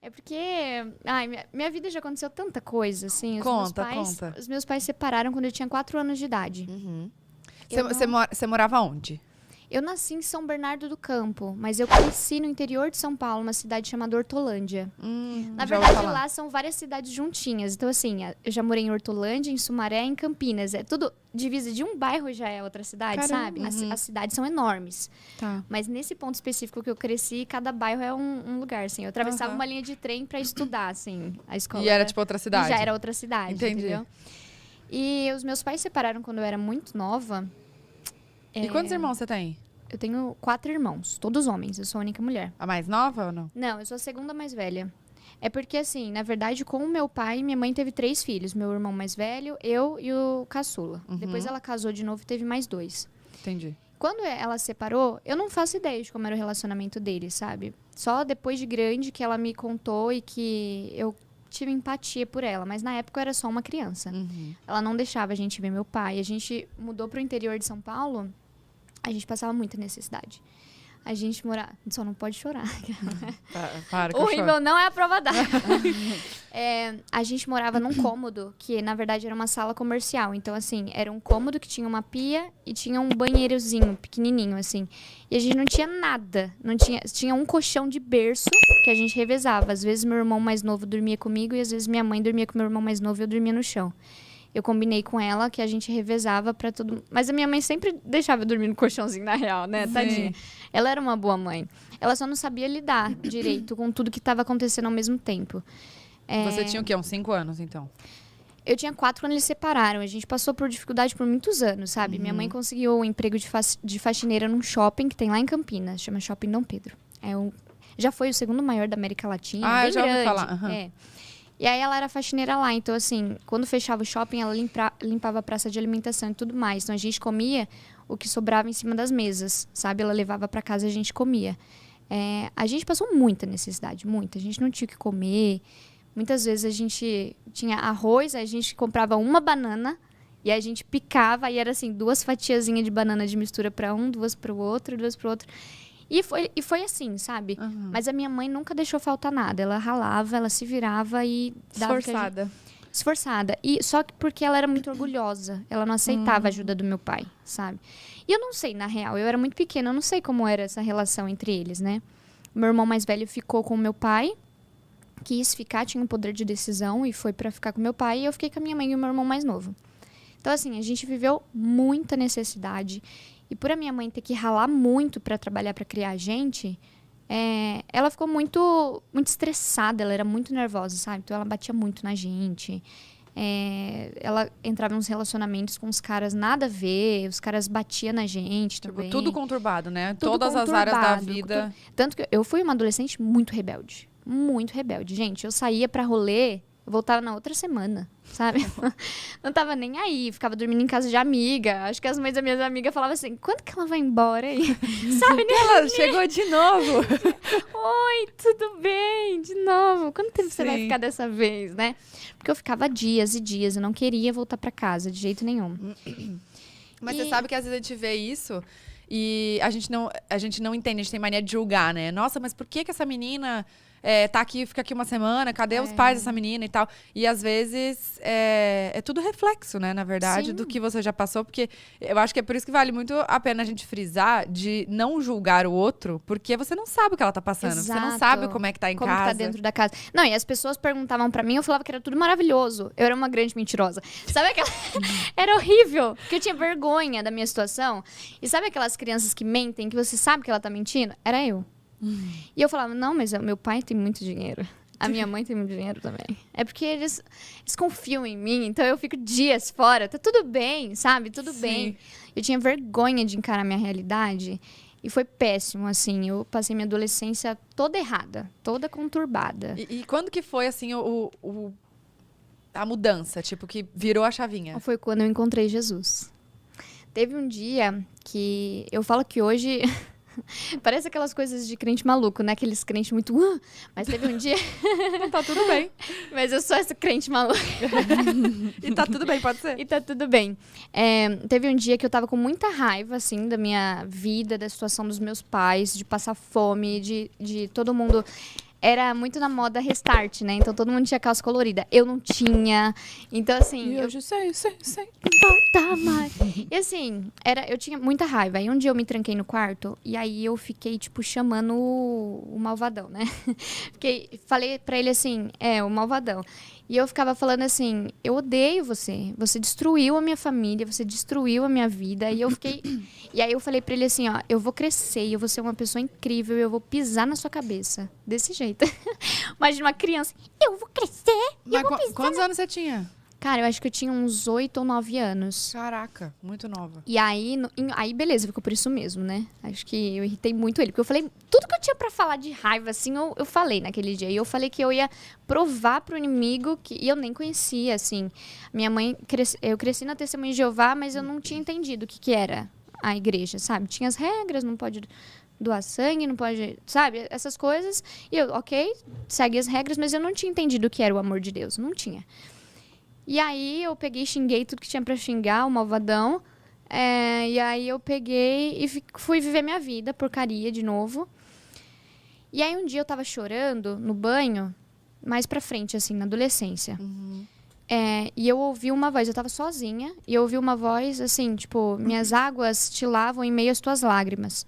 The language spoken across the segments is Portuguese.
É porque, minha vida já aconteceu tanta coisa, assim. Conta. Os meus pais separaram quando eu tinha 4 anos de idade. Você morava onde? Eu nasci em São Bernardo do Campo, mas eu cresci no interior de São Paulo, uma cidade chamada Hortolândia. Na verdade, lá são várias cidades juntinhas. Então, assim, eu já morei em Hortolândia, em Sumaré, em Campinas. É tudo divisa de um bairro já é outra cidade, sabe? As cidades são enormes. Tá. Mas nesse ponto específico que eu cresci, cada bairro é um lugar, assim. Eu atravessava uma linha de trem pra estudar, assim, a escola. E era, tipo, outra cidade? Já era outra cidade, Entendi. entendeu? E os meus pais se separaram quando eu era muito nova. E quantos irmãos você tem? Eu tenho 4 irmãos, todos homens. Eu sou a única mulher. A mais nova ou não? Não, eu sou a segunda mais velha. É porque, assim, na verdade, com o meu pai, minha mãe teve 3 filhos. Meu irmão mais velho, eu e o caçula. Depois ela casou de novo e teve mais 2. Entendi. Quando ela se separou, eu não faço ideia de como era o relacionamento deles, sabe? Só depois de grande que ela me contou e que eu tive empatia por ela. Mas na época eu era só uma criança. Ela não deixava a gente ver meu pai. A gente mudou pro interior de São Paulo. A gente passava muita necessidade. A gente morava... Só não pode chorar. Para que O eu rímel choro. não é a prova d'água. A gente morava num cômodo que, na verdade, era uma sala comercial. Então, assim, era um cômodo que tinha uma pia e tinha um banheirozinho pequenininho, assim. E a gente não tinha nada. Tinha um colchão de berço que a gente revezava. Às vezes, meu irmão mais novo dormia comigo e, às vezes, minha mãe dormia com meu irmão mais novo e eu dormia no chão. Eu combinei com ela que a gente revezava pra todo... Mas a minha mãe sempre deixava eu dormir no colchãozinho, na real, né? Sim. Tadinha. Ela era uma boa mãe. Ela só não sabia lidar direito com tudo que estava acontecendo ao mesmo tempo. Você tinha o quê? Uns 5 anos, então? Eu tinha 4 quando eles se separaram. A gente passou por dificuldade por muitos anos, sabe? Minha mãe conseguiu um emprego de faxineira num shopping que tem lá em Campinas. Chama Shopping Dom Pedro. Já foi o segundo maior da América Latina. Bem eu já ouvi grande. falar. E aí ela era faxineira lá, então assim, quando fechava o shopping, ela limpava a praça de alimentação e tudo mais. Então a gente comia o que sobrava em cima das mesas, sabe? Ela levava pra casa e a gente comia. A gente passou muita necessidade, muita. A gente não tinha o que comer. Muitas vezes a gente tinha arroz, a gente comprava uma banana e a gente picava e era assim, 2 fatiazinhas de banana de mistura pra um, 2 pro outro, 2 pro outro. E foi assim, sabe? Mas a minha mãe nunca deixou faltar nada. Ela ralava, ela se virava e dava... Esforçada. E só que porque ela era muito orgulhosa. Ela não aceitava a ajuda do meu pai, sabe? E eu não sei, na real. Eu era muito pequena. Eu não sei como era essa relação entre eles, né? Meu irmão mais velho ficou com o meu pai. Quis ficar, tinha um poder de decisão. E foi pra ficar com meu pai. E eu fiquei com a minha mãe e o meu irmão mais novo. Então, assim, a gente viveu muita necessidade. E por a minha mãe ter que ralar muito pra trabalhar, pra criar a gente, ela ficou muito, muito estressada, ela era muito nervosa, sabe? Então ela batia muito na gente. Ela entrava nos relacionamentos com os caras nada a ver, os caras batiam na gente também. Tudo conturbado, né? Tudo Todas as áreas da vida. Tanto que eu fui uma adolescente muito rebelde. Muito rebelde. Gente, eu saía pra rolê, eu voltava na outra semana, sabe? Não tava nem aí, ficava dormindo em casa de amiga. Acho que as mães das minhas amigas falavam assim, quando que ela vai embora aí? Sabe, né? Ela chegou de novo. Oi, tudo bem? De novo. Quanto tempo você vai Sim. ficar dessa vez, né? Porque eu ficava dias e dias, eu não queria voltar pra casa de jeito nenhum. Mas você sabe que às vezes a gente vê isso e a gente não entende, a gente tem mania de julgar, né? Nossa, mas por que essa menina tá aqui, fica aqui uma semana? Cadê os pais dessa menina e tal? E às vezes é tudo reflexo, né? Na verdade, Sim. do que você já passou. Porque eu acho que é por isso que vale muito a pena a gente frisar de não julgar o outro, porque você não sabe o que ela tá passando. Você não Exato. sabe como é que tá em Como casa. que tá dentro da casa. Não, e as pessoas perguntavam pra mim, eu falava que era tudo maravilhoso. Eu era uma grande mentirosa. Sabe aquela... Era horrível, porque eu tinha vergonha da minha situação. E sabe aquelas crianças que mentem, que você sabe que ela tá mentindo? Era eu. E eu falava, não, mas meu pai tem muito dinheiro. A minha mãe tem muito dinheiro também. É porque eles confiam em mim, então eu fico dias fora. Tá tudo bem, sabe? Tudo bem. Eu tinha vergonha de encarar minha realidade. E foi péssimo, assim. Eu passei minha adolescência toda errada, toda conturbada. E quando que foi, assim, a mudança? Tipo, que virou a chavinha? Foi quando eu encontrei Jesus. Teve um dia que... Eu falo que hoje... Parece aquelas coisas de crente maluco, né? Aqueles crentes muito... Mas teve um dia... Tá tudo bem. Mas eu sou essa crente maluca. E tá tudo bem, pode ser. E tá tudo bem. Teve um dia que eu tava com muita raiva, assim, da minha vida, da situação dos meus pais, de passar fome, de todo mundo... era muito na moda Restart, né? Então todo mundo tinha calça colorida. Eu não tinha. Então, assim. E hoje sei. Importa mais. E assim, eu tinha muita raiva. Aí um dia eu me tranquei no quarto e aí eu fiquei, tipo, chamando o malvadão, né? Falei pra ele assim, o malvadão. E eu ficava falando assim, eu odeio você. Você destruiu a minha família, você destruiu a minha vida. E eu fiquei. E aí eu falei pra ele assim, ó, eu vou crescer, eu vou ser uma pessoa incrível, eu vou pisar na sua cabeça. Desse jeito. Imagina uma criança, eu vou crescer, Mas eu vou pisar. quantos anos você tinha? Cara, eu acho que eu tinha uns 8 ou 9 anos. Caraca, muito nova. E aí, aí beleza, ficou por isso mesmo, né? Acho que eu irritei muito ele. Porque eu falei, tudo que eu tinha pra falar de raiva, assim, eu falei naquele dia. E eu falei que eu ia provar pro inimigo que... E eu nem conhecia, assim. Minha mãe, eu cresci na Testemunha de Jeová, mas eu não tinha entendido o que era a igreja, sabe? Tinha as regras, não pode doar sangue, não pode... Sabe? Essas coisas. E eu, ok, segue as regras, mas eu não tinha entendido o que era o amor de Deus. Não tinha. E aí eu peguei e xinguei tudo que tinha pra xingar, o malvadão. E aí eu peguei e fui viver minha vida, porcaria, de novo. E aí um dia eu tava chorando no banho, mais pra frente, assim, na adolescência. Uhum. E eu ouvi uma voz, eu tava sozinha, e eu ouvi uma voz, assim, tipo, minhas águas te lavam em meio às tuas lágrimas.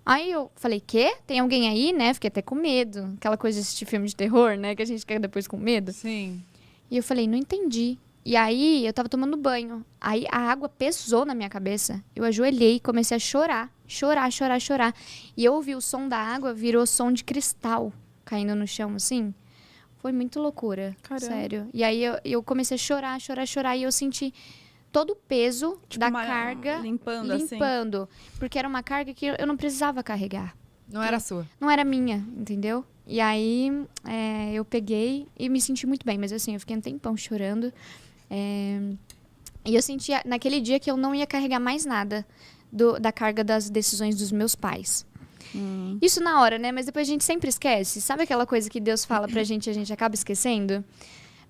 Aí eu falei, quê? Tem alguém aí, né? Fiquei até com medo. Aquela coisa de assistir filme de terror, né? Que a gente fica depois com medo. Sim. E eu falei, não entendi. E aí, eu tava tomando banho. Aí, a água pesou na minha cabeça. Eu ajoelhei e comecei a chorar. Chorar. E eu ouvi o som da água, virou som de cristal caindo no chão, assim. Foi muito loucura. Caramba. Sério. E aí, eu comecei a chorar. E eu senti todo o peso da carga limpando. Porque era uma carga que eu não precisava carregar. Não era sua. Não era minha, entendeu? E aí, eu peguei e me senti muito bem. Mas assim, eu fiquei um tempão chorando. E eu sentia naquele dia que eu não ia carregar mais nada da carga das decisões dos meus pais. Isso na hora, né? Mas depois a gente sempre esquece. Sabe aquela coisa que Deus fala pra gente e a gente acaba esquecendo?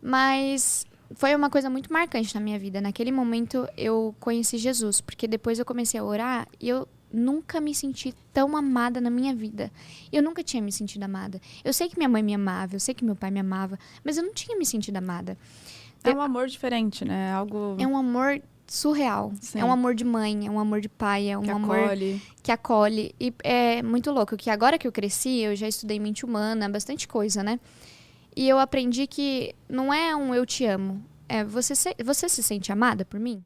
Mas foi uma coisa muito marcante na minha vida. Naquele momento eu conheci Jesus. Porque depois eu comecei a orar e eu nunca me senti tão amada na minha vida. Eu nunca tinha me sentido amada. Eu sei que minha mãe me amava, eu sei que meu pai me amava, mas eu não tinha me sentido amada. É um amor diferente, né? Algo... É um amor surreal. Sim. É um amor de mãe, é um amor de pai, é um amor que acolhe. E é muito louco que agora que eu cresci, eu já estudei mente humana, bastante coisa, né? E eu aprendi que não é um eu te amo. Você se sente amada por mim?